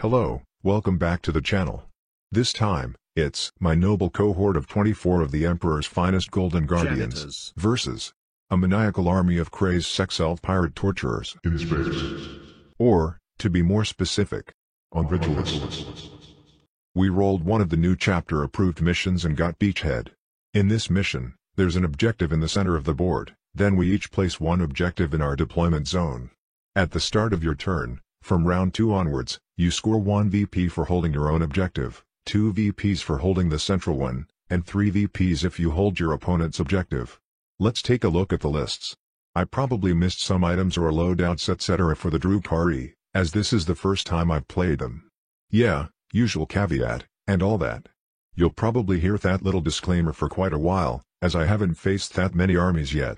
Hello, welcome back to the channel. This time, it's my noble cohort of 24 of the Emperor's finest Golden Guardians Janitors versus a maniacal army of crazed sex elf pirate torturers in space. Or, to be more specific, on Vigilance. We rolled one of the new chapter-approved missions and got Beachhead. In this mission, there's an objective in the center of the board, then we each place one objective in our deployment zone. At the start of your turn, from round 2 onwards, you score 1 VP for holding your own objective, 2 VPs for holding the central one, and 3 VPs if you hold your opponent's objective. Let's take a look at the lists. I probably missed some items or loadouts etc. for the Drukhari, as this is the first time I've played them. Yeah, usual caveat, and all that. You'll probably hear that little disclaimer for quite a while, as I haven't faced that many armies yet.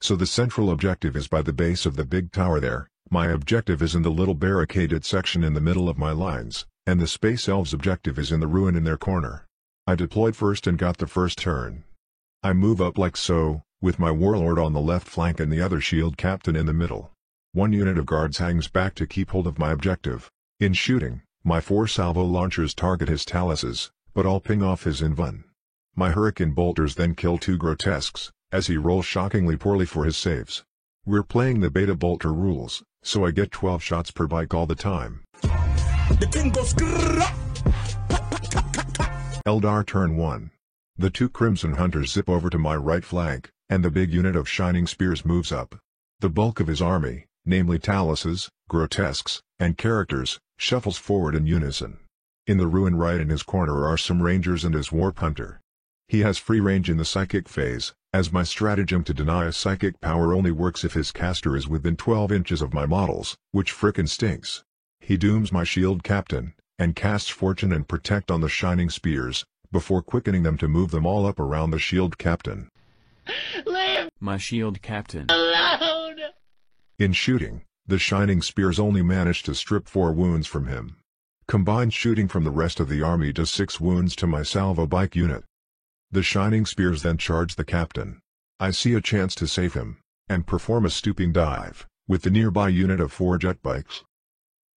So the central objective is by the base of the big tower there, my objective is in the little barricaded section in the middle of my lines, and the Space Elves' objective is in the ruin in their corner. I deployed first and got the first turn. I move up like so, with my Warlord on the left flank and the other shield captain in the middle. One unit of guards hangs back to keep hold of my objective. In shooting, my 4 salvo launchers target his taluses, but I'll ping off his Invun. My Hurricane bolters then kill 2 grotesques, as he rolls shockingly poorly for his saves. We're playing the beta bolter rules, so I get 12 shots per bike all the time. The thing goes Eldar turn 1. The 2 Crimson Hunters zip over to my right flank, and the big unit of Shining Spears moves up. The bulk of his army, namely taluses, grotesques, and characters, shuffles forward in unison. In the ruin right in his corner are some Rangers and his Warp Hunter. He has free range in the psychic phase, as my stratagem to deny a psychic power only works if his caster is within 12 inches of my models, which frickin' stinks. He dooms my shield captain, and casts Fortune and Protect on the Shining Spears, before quickening them to move them all up around the shield captain. Leave My shield captain. alone! In shooting, the Shining Spears only manage to strip 4 wounds from him. Combined shooting from the rest of the army does 6 wounds to my salvo bike unit. The Shining Spears then charge the captain. I see a chance to save him, and perform a stooping dive, with the nearby unit of 4 jet bikes.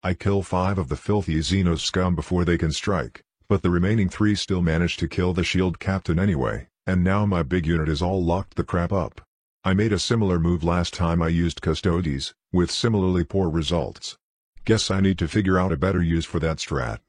I kill 5 of the filthy Xenos scum before they can strike, but the remaining 3 still manage to kill the shield captain anyway, and now my big unit is all locked the crap up. I made a similar move last time I used Custodes, with similarly poor results. Guess I need to figure out a better use for that strat.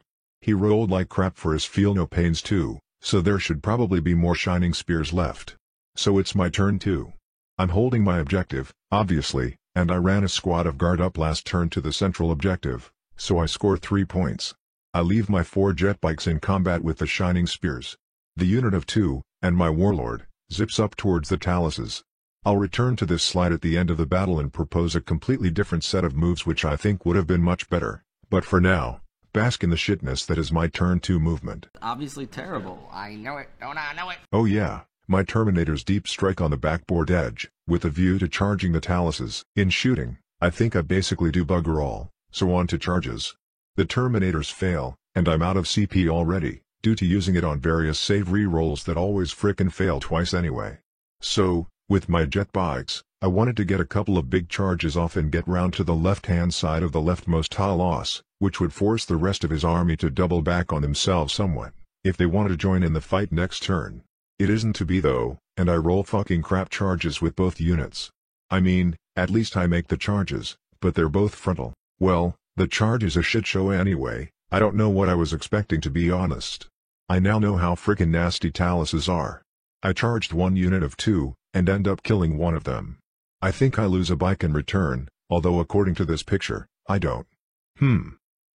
He rolled like crap for his Feel No Pains too, so there should probably be more Shining Spears left. So it's my turn too. I'm holding my objective, obviously, and I ran a squad of guard up last turn to the central objective, so I score 3 points. I leave my 4 jet bikes in combat with the Shining Spears. The unit of 2, and my Warlord, zips up towards the taluses. I'll return to this slide at the end of the battle and propose a completely different set of moves which I think would have been much better, but for now, bask in the shitness that is my turn 2 movement. Obviously terrible. I know it, don't I know it? Oh yeah, my Terminator's deep strike on the backboard edge, with a view to charging the taluses. In shooting, I think I basically do bugger all, so on to charges. The Terminators fail, and I'm out of CP already, due to using it on various save re-rolls that always frickin' fail twice anyway. So, with my jet bikes, I wanted to get a couple of big charges off and get round to the left-hand side of the leftmost Talos, which would force the rest of his army to double back on themselves somewhat, if they want to join in the fight next turn. It isn't to be though, and I roll fucking crap charges with both units. I mean, at least I make the charges, but they're both frontal. Well, the charge is a shit show anyway, I don't know what I was expecting to be honest. I now know how frickin' nasty taluses are. I charged 1 unit of 2, and end up killing one of them. I think I lose a bike in return, although according to this picture, I don't.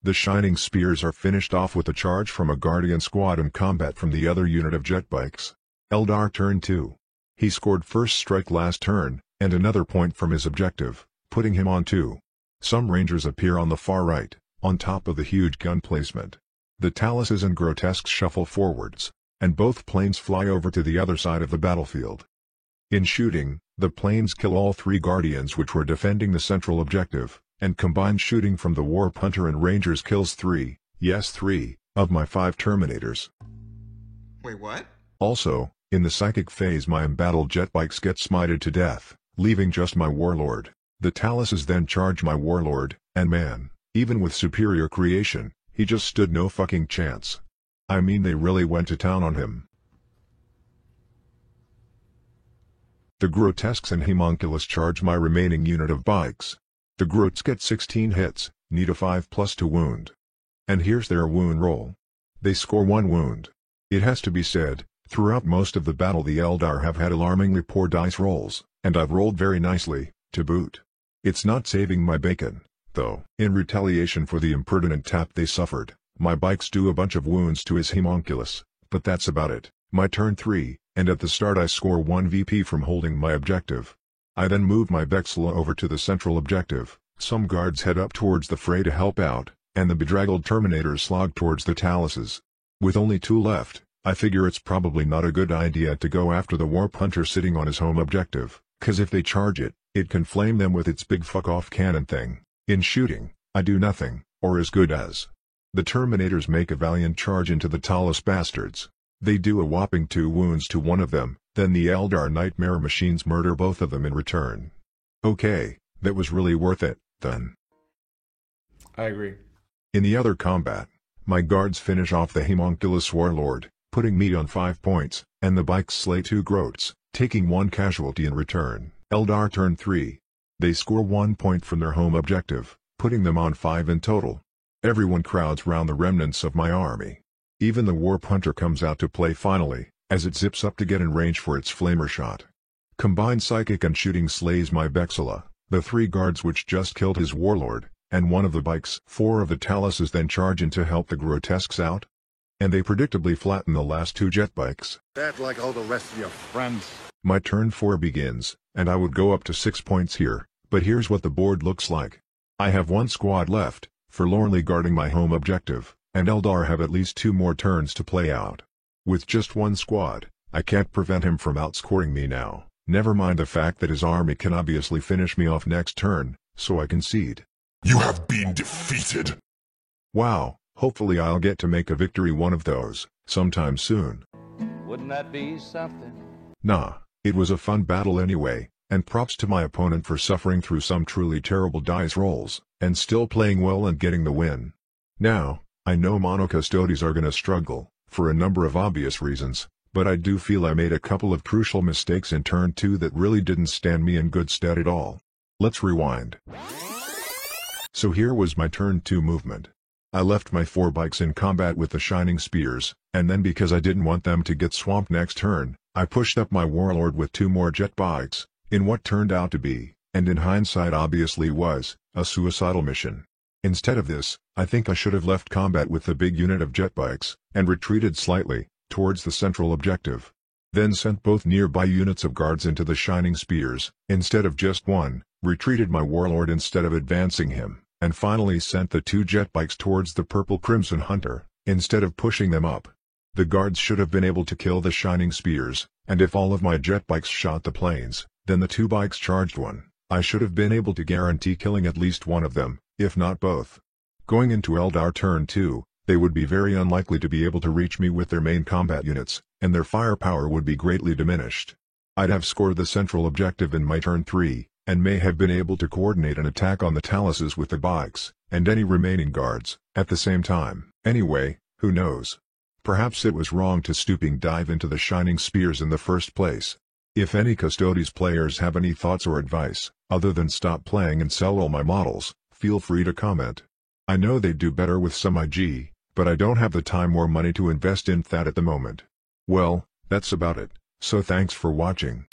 The Shining Spears are finished off with a charge from a Guardian squad and combat from the other unit of jet bikes. Eldar turn 2. He scored first strike last turn, and another point from his objective, putting him on 2. Some Rangers appear on the far right, on top of the huge gun placement. The Taluses and Grotesques shuffle forwards, and both planes fly over to the other side of the battlefield. In shooting, the planes kill all 3 Guardians which were defending the central objective, and combined shooting from the Warp Hunter and Rangers kills 3, yes 3, of my 5 Terminators. Wait, what? Also, in the psychic phase my embattled jet bikes get smited to death, leaving just my Warlord. The Taluses then charge my Warlord, and man, even with superior creation, he just stood no fucking chance. I mean they really went to town on him. The Grotesques and Homunculus charge my remaining unit of bikes. The Grots get 16 hits, need a 5+ to wound. And here's their wound roll. They score 1 wound. It has to be said, throughout most of the battle the Eldar have had alarmingly poor dice rolls, and I've rolled very nicely, to boot. It's not saving my bacon, though. In retaliation for the impertinent tap they suffered, my bikes do a bunch of wounds to his Homunculus, but that's about it. My turn 3, and at the start I score 1 VP from holding my objective. I then move my Vexilla over to the central objective, some guards head up towards the fray to help out, and the bedraggled Terminators slog towards the Taluses. With only 2 left, I figure it's probably not a good idea to go after the Warp Hunter sitting on his home objective, cause if they charge it, it can flame them with its big fuck-off cannon thing. In shooting, I do nothing, or as good as. The Terminators make a valiant charge into the Talus bastards. They do a whopping 2 wounds to one of them, then the Eldar Nightmare Machines murder both of them in return. Okay, that was really worth it, then. I agree. In the other combat, my guards finish off the Homunculus Warlord, putting me on 5 points, and the bikes slay 2 Grots, taking 1 casualty in return. Eldar turn 3. They score 1 point from their home objective, putting them on 5 in total. Everyone crowds round the remnants of my army. Even the Warp Hunter comes out to play finally, as it zips up to get in range for its flamer shot. Combined psychic and shooting slays my Vexilla, the 3 guards which just killed his Warlord, and one of the bikes. 4 of the Taluses then charge in to help the Grotesques out. And they predictably flatten the last 2 jet bikes. Bad like all the rest of your friends. My turn 4 begins, and I would go up to 6 points here, but here's what the board looks like. I have 1 squad left, forlornly guarding my home objective, and Eldar have at least 2 more turns to play out. With just 1 squad, I can't prevent him from outscoring me now, never mind the fact that his army can obviously finish me off next turn, so I concede. You have been defeated. Wow, hopefully I'll get to make a victory one of those, sometime soon. Wouldn't that be something? Nah, it was a fun battle anyway, and props to my opponent for suffering through some truly terrible dice rolls, and still playing well and getting the win. Now, I know Mono Custodes are gonna struggle, for a number of obvious reasons, but I do feel I made a couple of crucial mistakes in turn 2 that really didn't stand me in good stead at all. Let's rewind. So here was my turn 2 movement. I left my 4 bikes in combat with the Shining Spears, and then because I didn't want them to get swamped next turn, I pushed up my Warlord with 2 more jet bikes, in what turned out to be, and in hindsight obviously was, a suicidal mission. Instead of this, I think I should have left combat with the big unit of jet bikes, and retreated slightly, towards the central objective. Then sent both nearby units of guards into the Shining Spears, instead of just 1, retreated my Warlord instead of advancing him, and finally sent the 2 jet bikes towards the Purple Crimson Hunter, instead of pushing them up. The guards should have been able to kill the Shining Spears, and if all of my jet bikes shot the planes, then the 2 bikes charged 1. I should have been able to guarantee killing at least one of them, if not both. Going into Eldar turn 2, they would be very unlikely to be able to reach me with their main combat units, and their firepower would be greatly diminished. I'd have scored the central objective in my turn 3, and may have been able to coordinate an attack on the Taluses with the bikes, and any remaining guards, at the same time. Anyway, who knows? Perhaps it was wrong to stooping dive into the Shining Spears in the first place. If any Custodes players have any thoughts or advice, other than stop playing and sell all my models, feel free to comment. I know they'd do better with some IG, but I don't have the time or money to invest in that at the moment. Well, that's about it, so thanks for watching.